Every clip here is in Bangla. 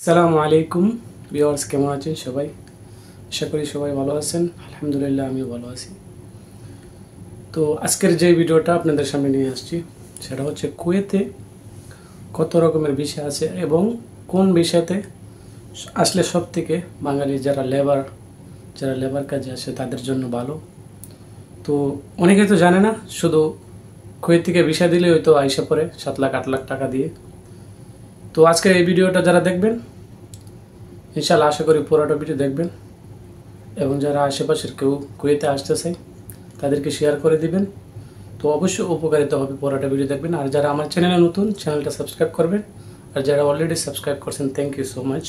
আসসালামু আলাইকুম ভিউয়ার্স, কেমন আছেন সবাই? আশা করি সবাই ভালো আছেন। আলহামদুলিল্লাহ, আমিও ভালো আছি। তো আজকের যে ভিডিওটা আপনাদের সামনে নিয়ে আসছি সেটা হচ্ছে কুয়েতে কত রকমের ভিসা আছে এবং কোন ভিসাতে আসলে সব থেকে বাঙালি যারা লেবার কাজে আসে তাদের জন্য ভালো। তো অনেকে তো জানে না, শুধু কুয়েত থেকে ভিসা দিলে হয়তো আইসা পড়ে 7 লাখ 8 লাখ টাকা দিয়ে। তো আজকের এই ভিডিওটা যারা দেখবেন, ইনশাআল্লাহ আশা করি পুরোটা ভিডিও দেখবেন এবং যারা আশেপাশের কেউ কুয়েতে আসতে চায় তাদেরকে শেয়ার করে দিবেন। তো অবশ্যই উপকারিতা হবে, পুরোটা ভিডিও দেখবেন। আর যারা আমার চ্যানেলে নতুন, চ্যানেলটা সাবস্ক্রাইব করবেন। আর যারা অলরেডি সাবস্ক্রাইব করছেন, থ্যাংক ইউ সো মাচ।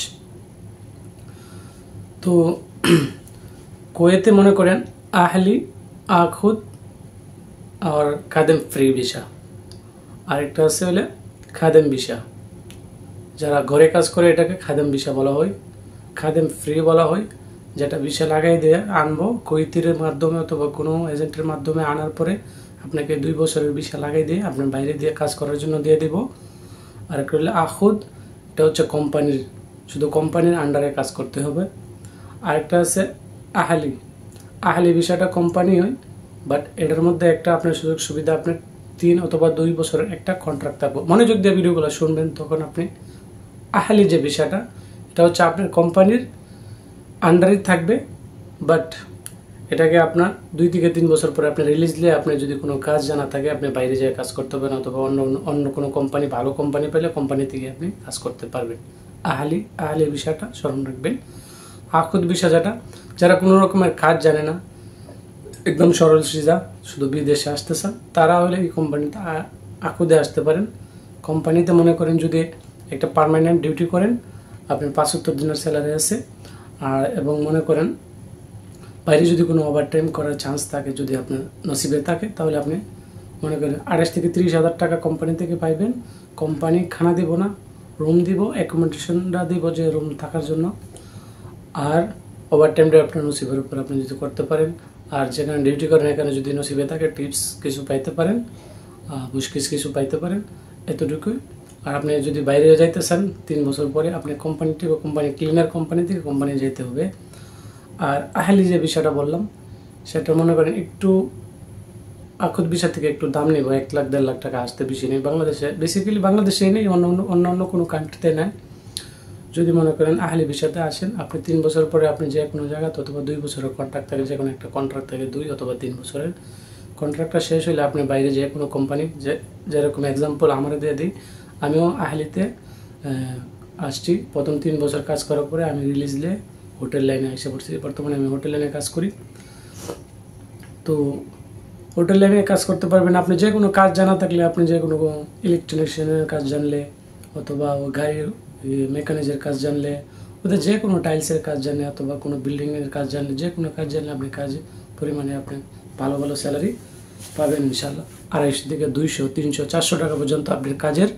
তো কুয়েতে মনে করেন আহলি, আখুদ আর খাদেম ফ্রি ভিসা, আরেকটা আছে হলে খাদেম ভিসা। যারা ঘরে কাজ করে এটাকে খাদেম ভিসা বলা হয়, খাদেম ফ্রি বলা হয়। যেটা ভিসা লাগাই দিয়ে আনবো কুয়েতের মাধ্যমে অথবা কোনো এজেন্টের মাধ্যমে আনার পরে আপনাকে 2 বছরের ভিসা লাগাই দিয়ে আপনার বাইরে দিয়ে কাজ করার জন্য দিয়ে দেব। আর একটা হলে আখুদ, এটা হচ্ছে কোম্পানির, শুধু কোম্পানির আন্ডারে কাজ করতে হবে। আরেকটা আছে আহলি, আহলি ভিসাটা কোম্পানি হয়, বাট এটার মধ্যে একটা আপনার সুযোগ সুবিধা, আপনার 3 অথবা 2 বছরের একটা কন্ট্রাক্ট থাকবে। মনোযোগ দিয়ে ভিডিওগুলো শুনবেন, তখন আপনি আহলি যে ভিসাটা, এটা হচ্ছে আপনার কোম্পানির আন্ডারে থাকবে, বাট এটাকে আপনার 2 থেকে 3 বছর পরে আপনি রিলিজ নিয়ে আপনি যদি কোনো কাজ জানা থাকে আপনি বাইরে যেয়ে কাজ করতে পারবেন, অথবা অন্য কোনো কোম্পানি, ভালো কোম্পানি পেলে কোম্পানি থেকে আপনি কাজ করতে পারবেন। আহলি ভিসাটা স্মরণ রাখবেন। আখুদ ভিসা যেটা, যারা কোনো রকমের কাজ জানে না, একদম সরল সিধা, শুধু বিদেশে আসতে চান, তারা হলে এই কোম্পানিতে আখুদে আসতে পারেন। কোম্পানিতে মনে করেন যদি একটা পার্মানেন্ট ডিউটি করেন, আপনার 75 দিনের স্যালারি আছে। আর এবং মনে করেন বাইরে যদি কোনো ওভারটাইম করার চান্স থাকে, যদি আপনার নসিবে থাকে, তাহলে আপনি মনে করেন 28 থেকে 30 হাজার টাকা কোম্পানি থেকে পাইবেন। কোম্পানি খানা দিব না, রুম দিব, অ্যাকোমোডেশনটা দিব, যে রুম থাকার জন্য। আর ওভারটাইমটা আপনার নসিবের উপর, আপনি যদি করতে পারেন। আর যেখানে ডিউটি করেন এখানে যদি নসিবে থাকে, টিপস কিছু পাইতে পারেন, বুশকিস কিছু পাইতে পারেন, এতটুকুই। আর আপনি যদি বাইরে যাইতে চান 3 বছর পরে, আপনি কোম্পানি থেকে, কোম্পানি ক্লিনার কোম্পানি থেকে কোম্পানি যেতে হবে। আর আহলি যে বিষয়টা বললাম, সেটা মনে করেন একটু আখুদ বিষয় থেকে একটু দাম নেব, 1 লাখ 1.5 লাখ টাকা আসতে বেশি নেই। বাংলাদেশে বেসিক্যালি বাংলাদেশেই নেই, অন্য কোনো কান্ট্রিতে নেই। যদি মনে করেন আহলি বিষয়তে আসেন, আপনি 3 বছর পরে আপনি যে কোনো জায়গায়, অথবা 2 বছরের কন্ট্রাক্ট থাকে, যে কোনো একটা কন্ট্রাক্ট থাকে 2 অথবা 3 বছরের। কন্ট্রাক্টটা শেষ হলে আপনি বাইরে যে কোনো কোম্পানি, যেরকম এক্সাম্পল আমরা দিয়ে দিই, আমিও আহলিতে আসছি। প্রথম 3 বছর কাজ করার পরে আমি রিলিজ নিয়ে হোটেল লাইনে এসে পড়ছি। বর্তমানে আমি হোটেল লাইনে কাজ করি। তো হোটেল লাইনে কাজ করতে পারবেন আপনি যে কোনো কাজ জানা থাকলে, আপনি যে কোনো ইলেকট্রিশিয়ানের কাজ জানলে, অথবা গাড়ির মেকানিজের কাজ জানলে, ওদের যে কোনো টাইলসের কাজ জানলে, অথবা কোনো বিল্ডিংয়ের কাজ জানলে, যে কোনো কাজ জানলে আপনি কাজ পরিমাণে আপনি ভালো ভালো স্যালারি পাবেন ইনশাল্লাহ। 250 থেকে 200, 300, 400 টাকা পর্যন্ত আপনার কাজের,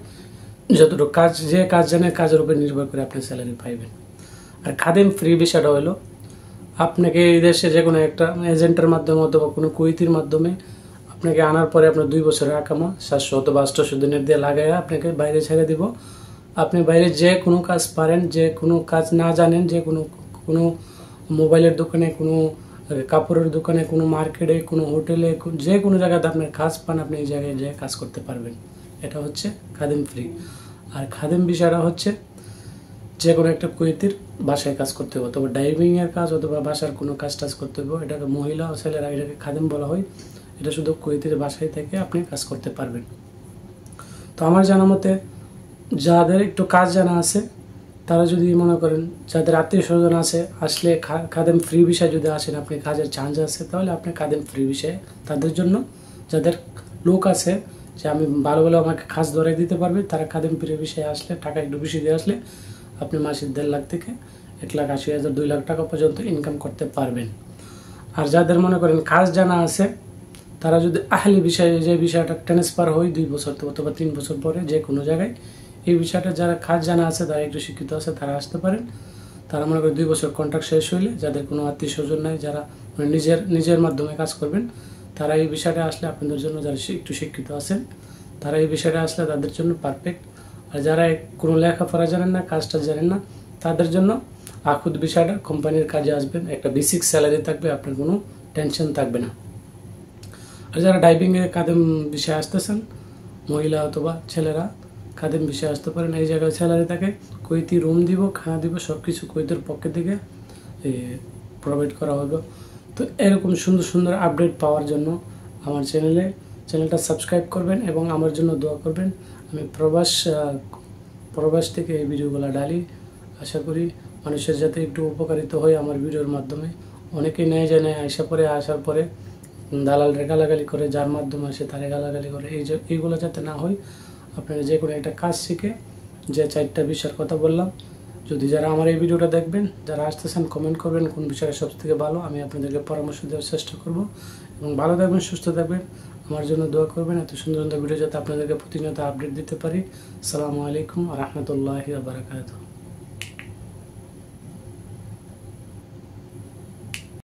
যতটুকু কাজ, যে কাজ জানে কাজের উপর নির্ভর করে আপনি স্যালারি পাইবেন। আর খাদেম ফ্রি ভিসাটা হলো, আপনাকে এই দেশে যে কোনো একটা এজেন্টের মাধ্যমে অথবা কোনো কুয়েতির মাধ্যমে আপনাকে আনার পরে আপনার 2 বছরের আকামা 700 অথবা 800 দিনের দিয়ে লাগাইয়া আপনাকে বাইরে ছেড়ে দিব। আপনি বাইরে যে কোনো কাজ পারেন, যে কোনো কাজ না জানেন, যে কোনো মোবাইলের দোকানে, কোনো কাপড়ের দোকানে, কোনো মার্কেটে, কোনো হোটেলে, যে কোনো জায়গাতে আপনার কাজ পান, আপনি এই জায়গায় যেয়ে কাজ করতে পারবেন। এটা হচ্ছে খাদেম ফ্রি। আর খাদেম বিষয়টা হচ্ছে যে কোনো একটা কুয়েতির বাসায় কাজ করতে হবে, অথবা ড্রাইভিংয়ের কাজ, অথবা বাসার কোনো কাজ টাজ করতে হবে। এটাকে মহিলা ও ছেলেরা এটাকে খাদেম বলা হয়। এটা শুধু কুয়েতির বাসায় থেকে আপনি কাজ করতে পারবেন। তো আমার জানা মতে যাদের একটু কাজ জানা আছে, তারা যদি মনে করেন যাদের আত্মীয় স্বজন আছে, আসলে খাদেম ফ্রি বিষয়ে যদি আসেন, আপনি কাজের চান্স আছে, তাহলে আপনি খাদেম ফ্রি বিষয়ে তাদের জন্য, যাদের লোক আছে যে আমি ভালো ভালো আমাকে কাজ ধরে দিতে পারবে, তারা খাদেম ফ্রি বিষয়ে আসলে, টাকা একটু বেশি দিয়ে আসলে আপনি মাসে 1.5 লাখ থেকে 1,80,000, 2 লাখ টাকা পর্যন্ত ইনকাম করতে পারবেন। আর যাদের মনে করেন কাজ জানা আছে, তারা যদি আহলি বিষয়ে, যে বিষয়টা ট্রান্সফার হয় 2 বছর অথবা 3 বছর পরে যে কোনো জায়গায়, এই বিষয়টা যারা কাজ জানা আছে, তারা একটু শিক্ষিত আছে, তারা আসতে পারেন। তারা মনে করেন 2 বছর কন্ট্রাক্ট শেষ হইলে, যাদের কোনো আত্মীয় স্বজন নাই, যারা নিজের মাধ্যমে কাজ করবেন, তারা এই বিষয়টা আসলে আপনাদের জন্য, যারা একটু শিক্ষিত আছেন, তারা এই বিষয়টা আসলে তাদের জন্য পারফেক্ট। আর যারা কোনো লেখাপড়া জানেন না, কাজটা জানেন না, তাদের জন্য আখুদ ভিসাটা কোম্পানির কাজে আসবেন, একটা বেসিক স্যালারি থাকবে, আপনার কোনো টেনশন থাকবে না। আর যারা ডাইভিংয়ে খাদেম ভিসায় আসতেছেন, মহিলা অথবা ছেলেরা খাদেম ভিসায় আসতে পারেন। এই জায়গায় স্যালারি থাকে, কুয়েতি রুম দিব, খানা দিব, সব কিছু কুয়েতের পক্ষে থেকে প্রোভাইড করা হবে। তো এরকম সুন্দর সুন্দর আপডেট পাওয়ার জন্য আমার চ্যানেলটা সাবস্ক্রাইব করবেন এবং আমার জন্য দোয়া করবেন। আমি প্রবাস থেকে এই ভিডিওগুলো ডালি, আশা করি মানুষের যাতে একটু উপকারিত হয় আমার ভিডিওর মাধ্যমে। অনেকেই নেয় জানে আসার পরে দালালরে গালাগালি করে, যার মাধ্যমে আসে তারে গালাগালি করে। এইগুলো যাতে না হয়, আপনারা যে কোনো একটা কাজ শিখে যে 4টা বিষয়ের কথা বললাম, যদি যারা আমার এই ভিডিওটা দেখবেন, যারা আসতেছেন, কমেন্ট করবেন কোন বিষয়টা সবথেকে ভালো, আমি আপনাদেরকে পরামর্শ দেওয়ার চেষ্টা করব। এবং ভালো থাকবেন, সুস্থ থাকবেন, আমার জন্য দোয়া করবেন। এত সুন্দর সুন্দর ভিডিও যাতে আপনাদেরকে প্রতিনিয়ত আপডেট দিতে পারি। আসসালামু আলাইকুম ওয়া রাহমাতুল্লাহি ওয়া বারাকাতুহু।